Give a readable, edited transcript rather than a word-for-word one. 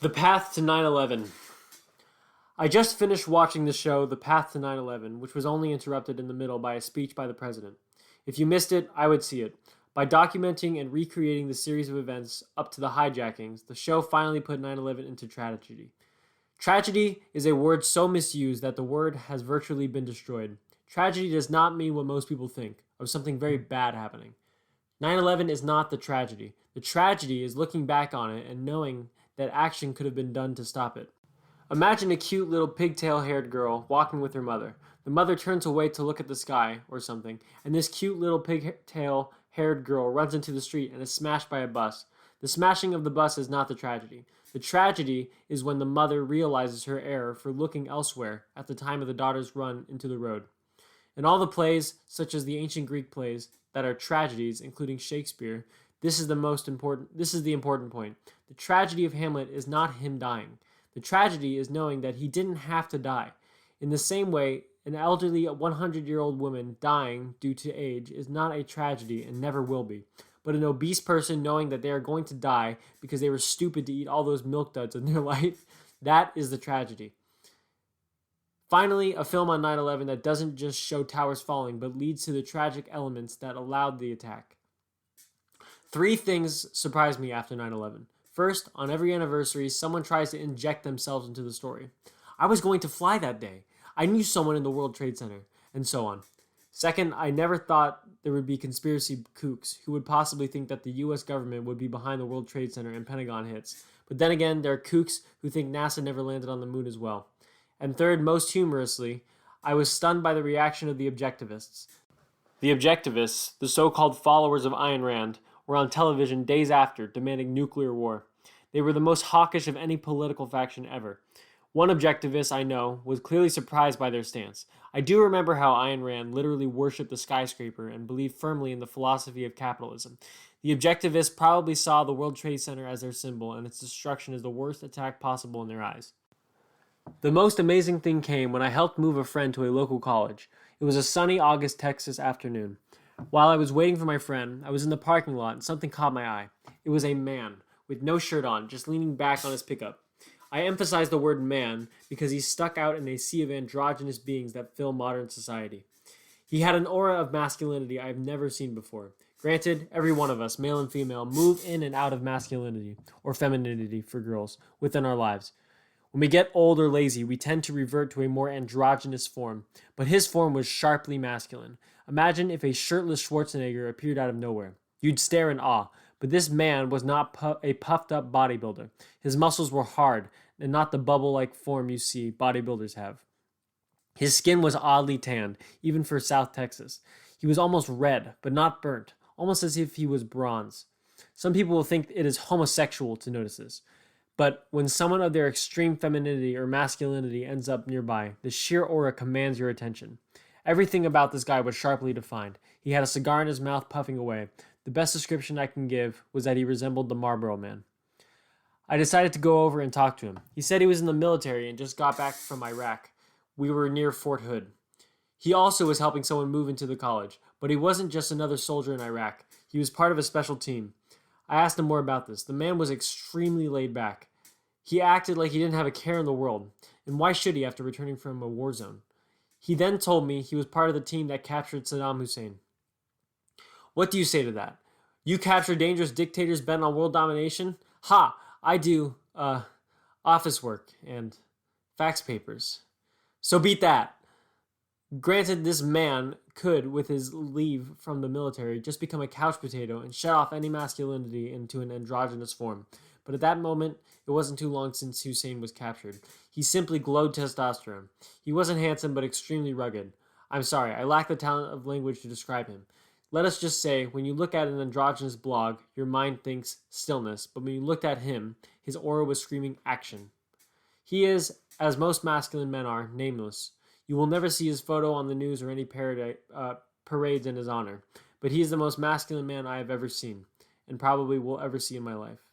The Path to 9/11. I just finished watching the show The Path to 9/11, which was only interrupted in the middle by a speech by the president. If you missed it, I would see it. By documenting and recreating the series of events up to the hijackings, the show finally put 9/11 into tragedy. Tragedy is a word so misused that the word has virtually been destroyed. Tragedy does not mean what most people think, of something very bad happening. 9/11 is not the tragedy. The tragedy is looking back on it and knowing that action could have been done to stop it. Imagine a cute little pigtail-haired girl walking with her mother. The mother turns away to look at the sky or something, and this cute little pigtail-haired girl runs into the street and is smashed by a bus. The smashing of the bus is not the tragedy. The tragedy is when the mother realizes her error for looking elsewhere at the time of the daughter's run into the road. In all the plays, such as the ancient Greek plays, that are tragedies, including Shakespeare, this is the important point. The tragedy of Hamlet is not him dying. The tragedy is knowing that he didn't have to die. In the same way, an elderly 100-year-old woman dying due to age is not a tragedy and never will be. But an obese person knowing that they are going to die because they were stupid to eat all those milk duds in their life, that is the tragedy. Finally, a film on 9/11 that doesn't just show towers falling, but leads to the tragic elements that allowed the attack. 3 things surprised me after 9/11. First, on every anniversary, someone tries to inject themselves into the story. I was going to fly that day. I knew someone in the World Trade Center, and so on. Second, I never thought there would be conspiracy kooks who would possibly think that the US government would be behind the World Trade Center and Pentagon hits. But then again, there are kooks who think NASA never landed on the moon as well. And third, most humorously, I was stunned by the reaction of the objectivists. The objectivists, the so-called followers of Ayn Rand, were on television days after, demanding nuclear war. They were the most hawkish of any political faction ever. One objectivist I know was clearly surprised by their stance. I do remember how Ayn Rand literally worshipped the skyscraper and believed firmly in the philosophy of capitalism. The objectivists probably saw the World Trade Center as their symbol and its destruction as the worst attack possible in their eyes. The most amazing thing came when I helped move a friend to a local college. It was a sunny August Texas afternoon. While I was waiting for my friend, I was in the parking lot and something caught my eye. It was a man, with no shirt on, just leaning back on his pickup. I emphasize the word man because he stuck out in a sea of androgynous beings that fill modern society. He had an aura of masculinity I've never seen before. Granted, every one of us, male and female, move in and out of masculinity, or femininity for girls, within our lives. When we get old or lazy, we tend to revert to a more androgynous form, but his form was sharply masculine. Imagine if a shirtless Schwarzenegger appeared out of nowhere. You'd stare in awe, but this man was not a puffed-up bodybuilder. His muscles were hard, and not the bubble-like form you see bodybuilders have. His skin was oddly tanned, even for South Texas. He was almost red, but not burnt, almost as if he was bronze. Some people will think it is homosexual to notice this. But when someone of their extreme femininity or masculinity ends up nearby, the sheer aura commands your attention. Everything about this guy was sharply defined. He had a cigar in his mouth puffing away. The best description I can give was that he resembled the Marlboro Man. I decided to go over and talk to him. He said he was in the military and just got back from Iraq. We were near Fort Hood. He also was helping someone move into the college, but he wasn't just another soldier in Iraq. He was part of a special team. I asked him more about this. The man was extremely laid back. He acted like he didn't have a care in the world, and why should he after returning from a war zone? He then told me he was part of the team that captured Saddam Hussein. What do you say to that? You capture dangerous dictators bent on world domination? Ha! I do, office work and fax papers. So beat that. Granted, this man could, with his leave from the military, just become a couch potato and shut off any masculinity into an androgynous form. But at that moment, it wasn't too long since Hussein was captured. He simply glowed testosterone. He wasn't handsome, but extremely rugged. I'm sorry, I lack the talent of language to describe him. Let us just say, when you look at an androgynous blog, your mind thinks stillness, but when you looked at him, his aura was screaming action. He is, as most masculine men are, nameless. You will never see his photo on the news or any parades in his honor, but he is the most masculine man I have ever seen, and probably will ever see in my life.